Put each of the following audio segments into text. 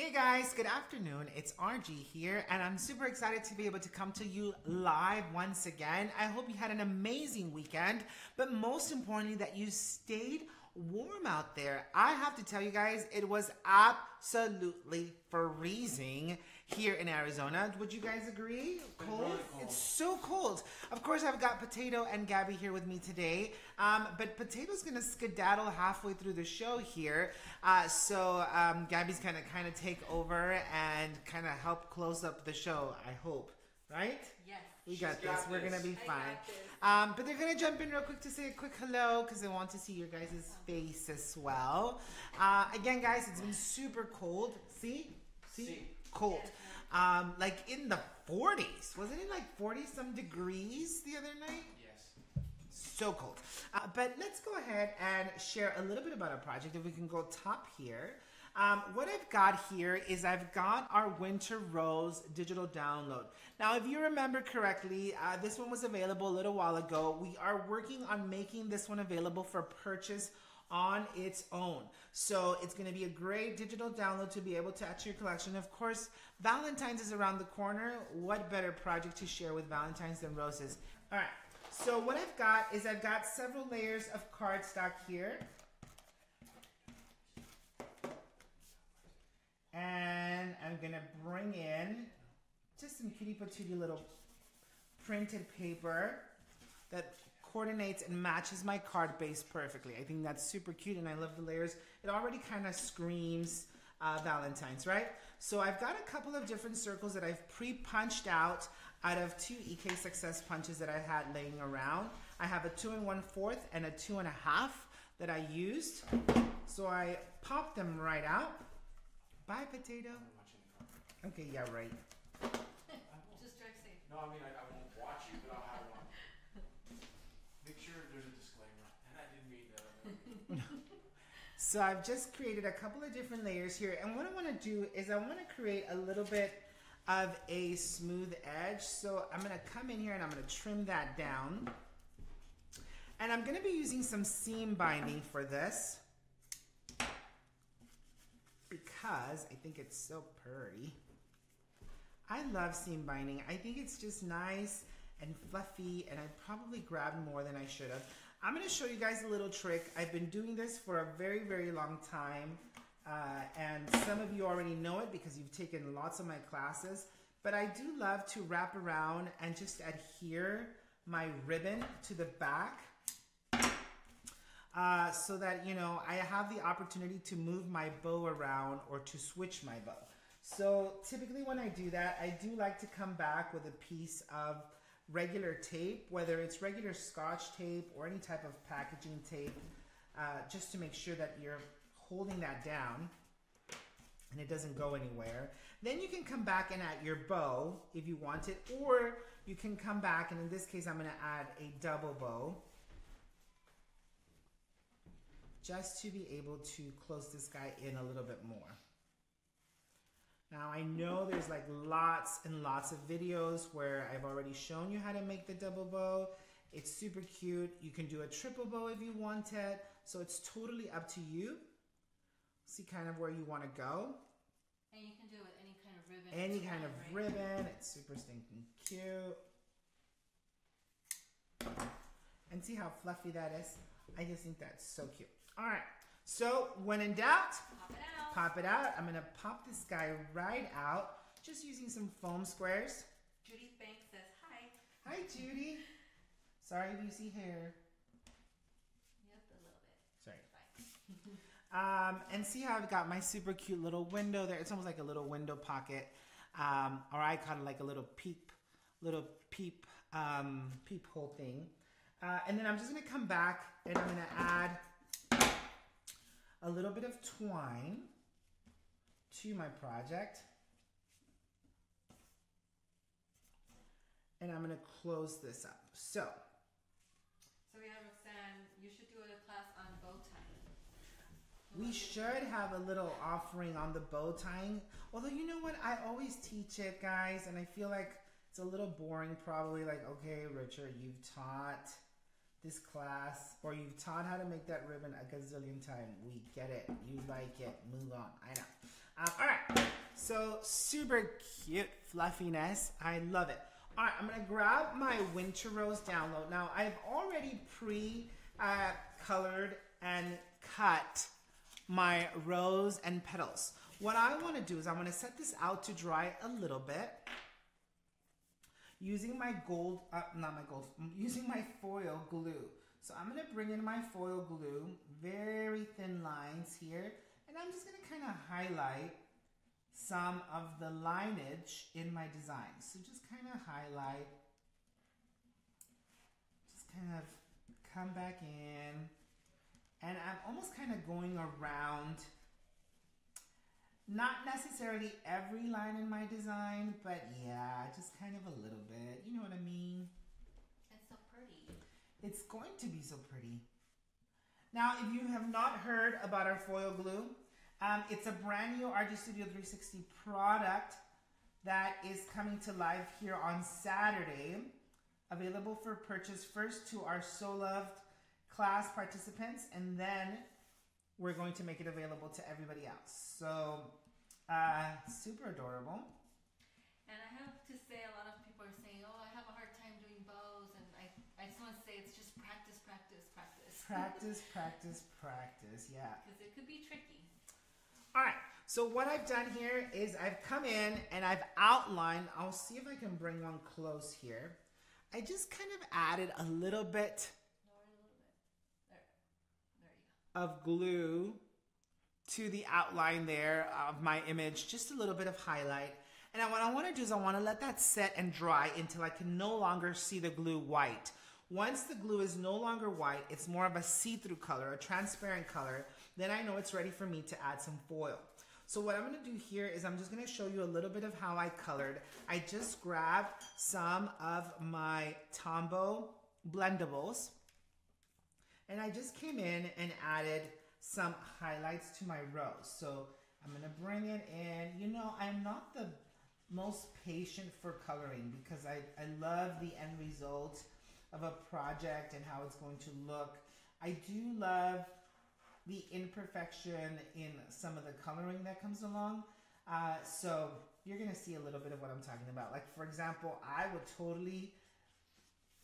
Hey guys, good afternoon. It's RG here, and I'm super excited to be able to come to you live once again. I hope you had an amazing weekend, but most importantly that you stayed warm out there. I have to tell you guys, it was absolutely freezing here in Arizona. Would you guys agree? Cold? Really cold. It's so cold. Of course, I've got Potato and Gabby here with me today, but Potato's gonna skedaddle halfway through the show here, so Gabby's gonna kind of take over and kind of help close up the show, I hope. Right? Yes. We got this. We're going to be fine. But they're going to jump in real quick to say a quick hello because they want to see your guys' face as well. Again, guys, it's been super cold. See? Cold. Like in the 40s. Wasn't it like 40-some degrees the other night? Yes. So cold. But let's go ahead and share a little bit about our project. If we can go top here. What I've got here is I've got our Winter Rose digital download. Now, if you remember correctly, this one was available a little while ago. We are working on making this one available for purchase on its own. So it's going to be a great digital download to be able to add to your collection. Of course, Valentine's is around the corner. What better project to share with Valentine's than roses? All right. So what I've got is I've got several layers of cardstock here. And I'm going to bring in just some cutie patootie little printed paper that coordinates and matches my card base perfectly. I think that's super cute and I love the layers. It already kind of screams Valentine's, right? So I've got a couple of different circles that I've pre-punched out of 2 EK Success punches that I had laying around. I have a 2 1/4 and a 2 1/2 that I used. So I popped them right out. Bye, Potato. Okay, yeah, right. Just drive safe. No, I mean, I won't watch you, but I'll have one. Make sure there's a disclaimer. And I didn't mean that. So I've just created a couple of different layers here. And what I want to do is I want to create a little bit of a smooth edge. So I'm going to come in here and I'm going to trim that down. And I'm going to be using some seam binding for this, because I think it's so pretty. I love seam binding. I think it's just nice and fluffy, and I probably grabbed more than I should have. I'm going to show you guys a little trick. I've been doing this for a very, very long time, and some of you already know it because you've taken lots of my classes, but I do love to wrap around and just adhere my ribbon to the back. So that, you know, I have the opportunity to move my bow around or to switch my bow. So typically when I do that, I do like to come back with a piece of regular tape, whether it's regular Scotch tape or any type of packaging tape, just to make sure that you're holding that down and it doesn't go anywhere. Then you can come back and add your bow if you want it, or you can come back, and in this case I'm going to add a double bow, just to be able to close this guy in a little bit more. Now I know there's like lots and lots of videos where I've already shown you how to make the double bow. It's super cute. You can do a triple bow if you want it. So it's totally up to you. See kind of where you want to go. And you can do it with any kind of ribbon. Any kind of ribbon. It's super stinking cute. And see how fluffy that is? I just think that's so cute. All right, so when in doubt, pop it out. I'm gonna pop this guy right out, just using some foam squares. Judy Banks says hi. Hi, Judy. Sorry if you see hair. Yep, a little bit. Sorry. Fine. And see how I've got my super cute little window there. It's almost like a little window pocket, or I call it like a little peep hole thing. And then I'm just gonna come back and I'm gonna add a little bit of twine to my project. And I'm going to close this up. So we have Roxanne, you should do a class on bow tying. We should have a little offering on the bow tying. Although, you know what? I always teach it, guys, and I feel like it's a little boring probably. Like, okay, Richard, you've taught this class, or you've taught how to make that ribbon a gazillion times. We get it. You like it. Move on. I know. All right, so super cute fluffiness. I love it. All right, I'm gonna grab my Winter Rose download. Now, I've already colored and cut my rose and petals. What I wanna do is I'm gonna set this out to dry a little bit using my using my foil glue. So I'm gonna bring in my foil glue, very thin lines here, and I'm just gonna kind of highlight some of the lineage in my design. So just kind of highlight, just kind of come back in, and I'm almost kind of going around, not necessarily every line in my design, but yeah, just kind of a little bit. You know what I mean? It's so pretty. It's going to be so pretty. Now, if you have not heard about our foil glue, it's a brand new RGStudio360 product that is coming to life here on Saturday. Available for purchase first to our So Loved class participants, and then we're going to make it available to everybody else. So, super adorable. And I have to say, a lot of people are saying, oh, I have a hard time doing bows, and I just want to say it's just practice, practice, practice. Practice, practice, practice, yeah. Because it could be tricky. All right, so what I've done here is I've come in and I've outlined, I'll see if I can bring one close here. I just kind of added a little bit of glue to the outline there of my image, just a little bit of highlight. And what I want to do is I want to let that set and dry until I can no longer see the glue white. Once the glue is no longer white, it's more of a see-through color, a transparent color, then I know it's ready for me to add some foil. So what I'm going to do here is I'm just going to show you a little bit of how I colored. I just grabbed some of my Tombow blendables, and I just came in and added some highlights to my rose. So I'm going to bring it in. You know, I'm not the most patient for coloring because I love the end result of a project and how it's going to look. I do love the imperfection in some of the coloring that comes along. So you're gonna see a little bit of what I'm talking about. Like, for example, I would totally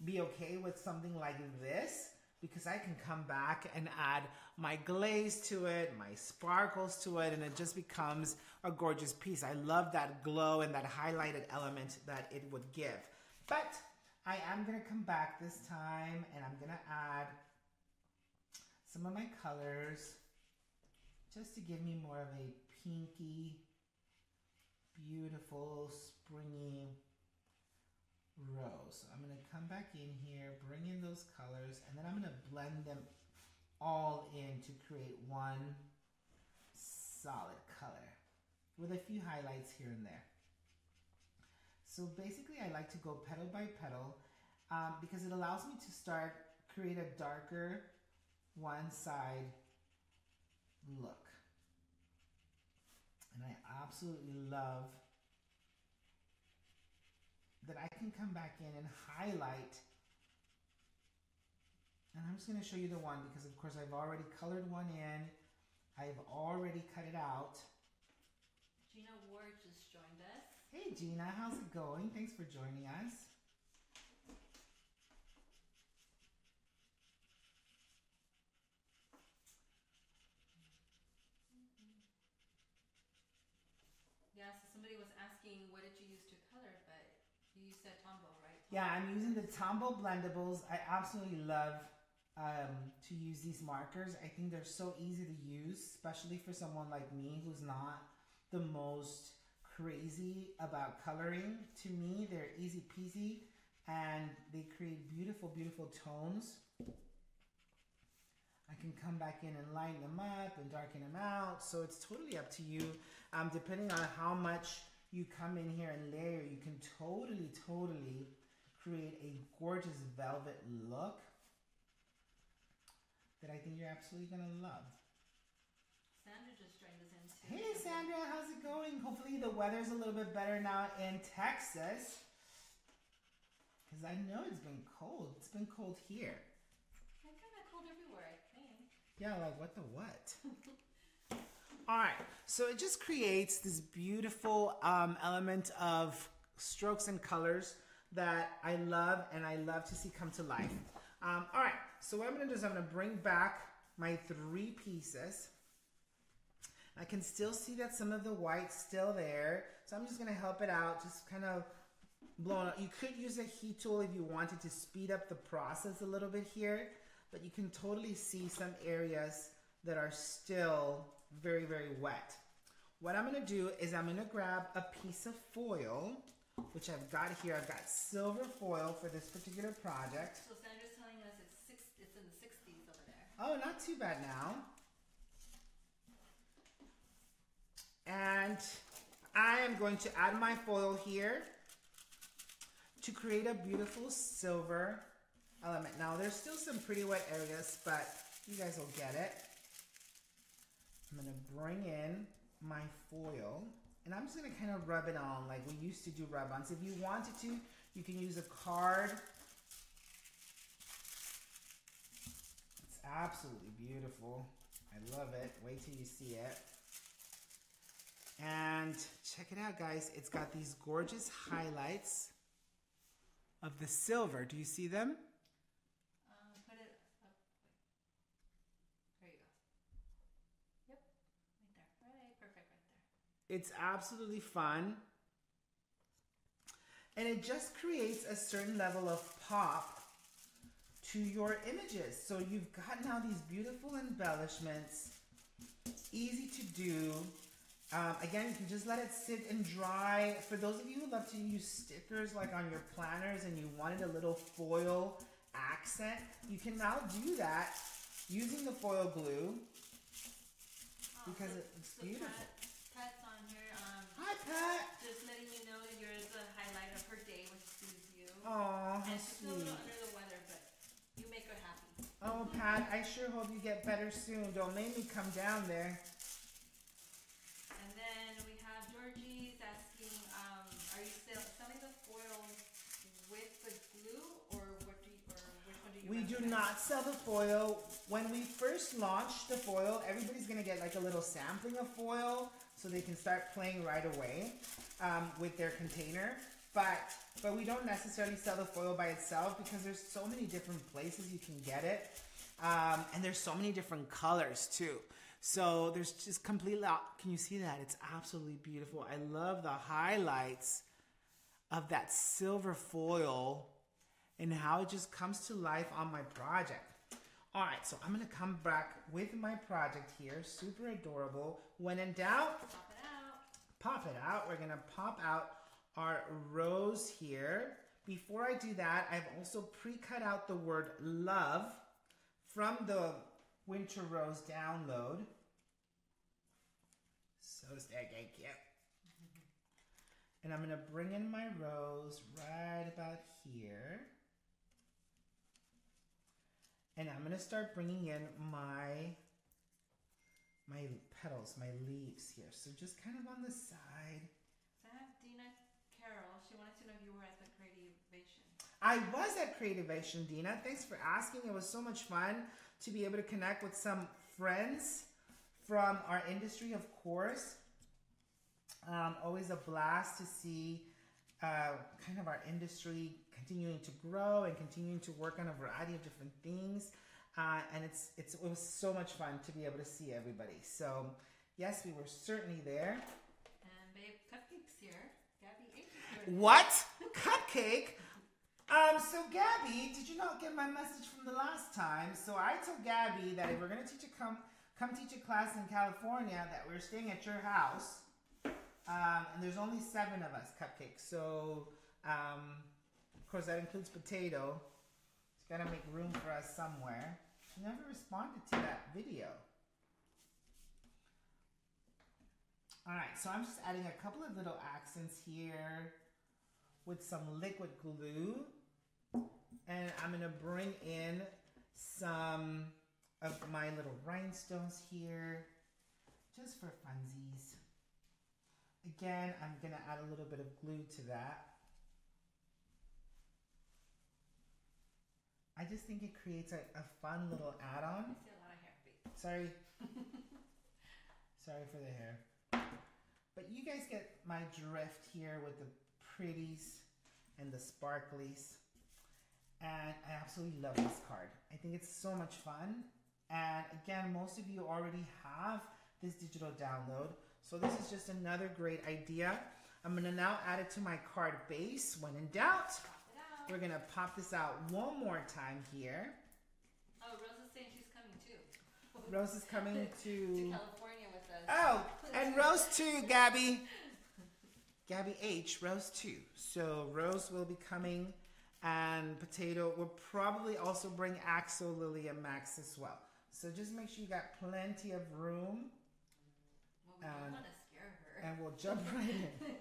be okay with something like this because I can come back and add my glaze to it, my sparkles to it, and it just becomes a gorgeous piece. I love that glow and that highlighted element that it would give. But I am gonna come back this time and I'm gonna add some of my colors just to give me more of a pinky, beautiful, springy rose. So I'm going to come back in here, bring in those colors, and then I'm going to blend them all in to create one solid color with a few highlights here and there. So basically I like to go petal by petal because it allows me to create a darker one side look. And I absolutely love that I can come back in and highlight. And I'm just going to show you the one because of course I've already colored one in. I've already cut it out. Gina Ward just joined us. Hey Gina, how's it going? Thanks for joining us. Yeah, so somebody was asking, what did you use to color? But you said Tombow, right? Yeah, I'm using the Tombow blendables. I absolutely love to use these markers. I think they're so easy to use, especially for someone like me who's not the most crazy about coloring. To me, they're easy peasy and they create beautiful, beautiful tones. I can come back in and lighten them up and darken them out. So it's totally up to you. Depending on how much you come in here and layer, you can totally, totally create a gorgeous velvet look that I think you're absolutely gonna love. Sandra just joined us in too. Hey Sandra, how's it going? Hopefully the weather's a little bit better now in Texas. Because I know it's been cold. It's been cold here. It's kind of cold everywhere, I think. Yeah, like what the what? All right, so it just creates this beautiful element of strokes and colors that I love and I love to see come to life. All right, so what I'm gonna do is I'm gonna bring back my 3 pieces. I can still see that some of the white's still there, so I'm just gonna help it out, just kind of blowing up. You could use a heat tool if you wanted to speed up the process a little bit here, but you can totally see some areas that are still very, very wet. What I'm gonna do is I'm gonna grab a piece of foil, which I've got here. I've got silver foil for this particular project. So Sandra's telling us it's in the 60s over there. Oh, not too bad now. And I am going to add my foil here to create a beautiful silver element. Now, there's still some pretty wet areas, but you guys will get it. I'm gonna bring in my foil, and I'm just gonna kind of rub it on like we used to do rub-ons. If you wanted to, you can use a card. It's absolutely beautiful. I love it. Wait till you see it. And check it out, guys. It's got these gorgeous highlights of the silver. Do you see them? Put it up. There you go. Yep, right there. Right, perfect right there. It's absolutely fun. And it just creates a certain level of pop to your images. So you've got now these beautiful embellishments, easy to do. Again, you can just let it sit and dry. For those of you who love to use stickers like on your planners and you wanted a little foil accent, you can now do that using the foil glue because it's beautiful. Pat's on here. Hi, Pat. Just letting you know that you're the highlight of her day when she sees you. Aw, how And she's still a sweet. little under the weather, but you make her happy. Oh, Pat, I sure hope you get better soon. Don't make me come down there. And then we have Georgie's asking, are you selling the foil with the glue, or which one do you We do recommend? not sell the foil. When we first launched the foil, everybody's gonna get like a little sampling of foil so they can start playing right away with their container. But we don't necessarily sell the foil by itself because there's so many different places you can get it. And there's so many different colors too. So there's just completely, can you see that? It's absolutely beautiful. I love the highlights of that silver foil and how it just comes to life on my project. All right, so I'm gonna come back with my project here, super adorable. When in doubt, Pop it out. pop it out. We're gonna pop out our rose here. Before I do that, I've also pre-cut out the word love from the Winter Rose download. So stinking cute. And I'm gonna bring in my rose right about here. And I'm gonna start bringing in my petals, my leaves here. So just kind of on the side. So I have Dina Carroll. She wanted to know if you were at the Creativation. I was at Creativation, Dina. Thanks for asking. It was so much fun to be able to connect with some friends from our industry, of course. Always a blast to see kind of our industry continuing to grow and continuing to work on a variety of different things. And it was so much fun to be able to see everybody. So yes, we were certainly there. And babe, Cupcake's here. Gabby ate it. What? Cupcake? So Gabby, did you not get my message from the last time? So I told Gabby that if we're gonna come teach a class in California, that we're staying at your house. And there's only 7 of us, Cupcake. So, of course, that includes Potato. It's got to make room for us somewhere. She never responded to that video. All right, so I'm just adding a couple of little accents here with some liquid glue. And I'm going to bring in some of my little rhinestones here, just for funsies. Again, I'm going to add a little bit of glue to that. I just think it creates a fun little add-on. I see a lot of hair, babe. Sorry. Sorry for the hair. But you guys get my drift here with the pretties and the sparklies. And I absolutely love this card. I think it's so much fun. And again, most of you already have this digital download. So this is just another great idea. I'm gonna now add it to my card base. When in doubt, we're gonna pop this out one more time here. Oh, Rose is saying she's coming too. Rose is coming to California with us. Oh, and Rose too, Gabby. Gabby H, Rose too. So Rose will be coming, and Potato will probably also bring Axel, Lily, and Max as well. So just make sure you got plenty of room. Well, we don't want to scare her. And we'll jump right in.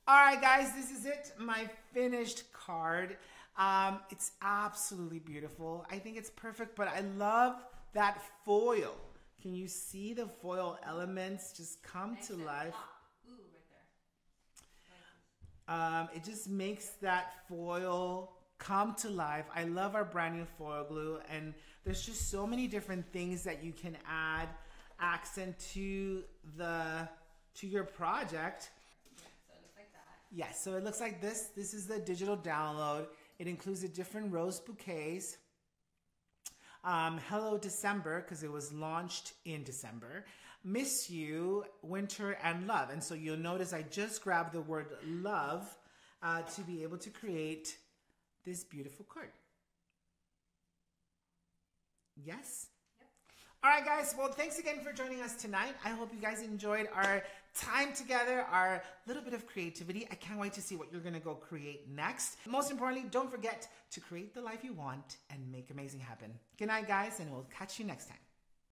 All right, guys, this is it. My finished card. It's absolutely beautiful. I think it's perfect, but I love that foil. Can you see the foil elements just come to life? Ooh, right there. It just makes that foil come to life. I love our brand new foil glue, and there's just so many different things that you can add accent to your project. So it looks like that. Yes, so it looks like this. This is the digital download. It includes the different rose bouquets. Hello December, because it was launched in December. Miss You, Winter, and Love. And so you'll notice I just grabbed the word love to be able to create this beautiful card. Yes? Yep. All right, guys. Well, thanks again for joining us tonight. I hope you guys enjoyed our time together, our little bit of creativity. I can't wait to see what you're going to go create next. Most importantly, don't forget to create the life you want and make amazing happen. Good night, guys, and we'll catch you next time.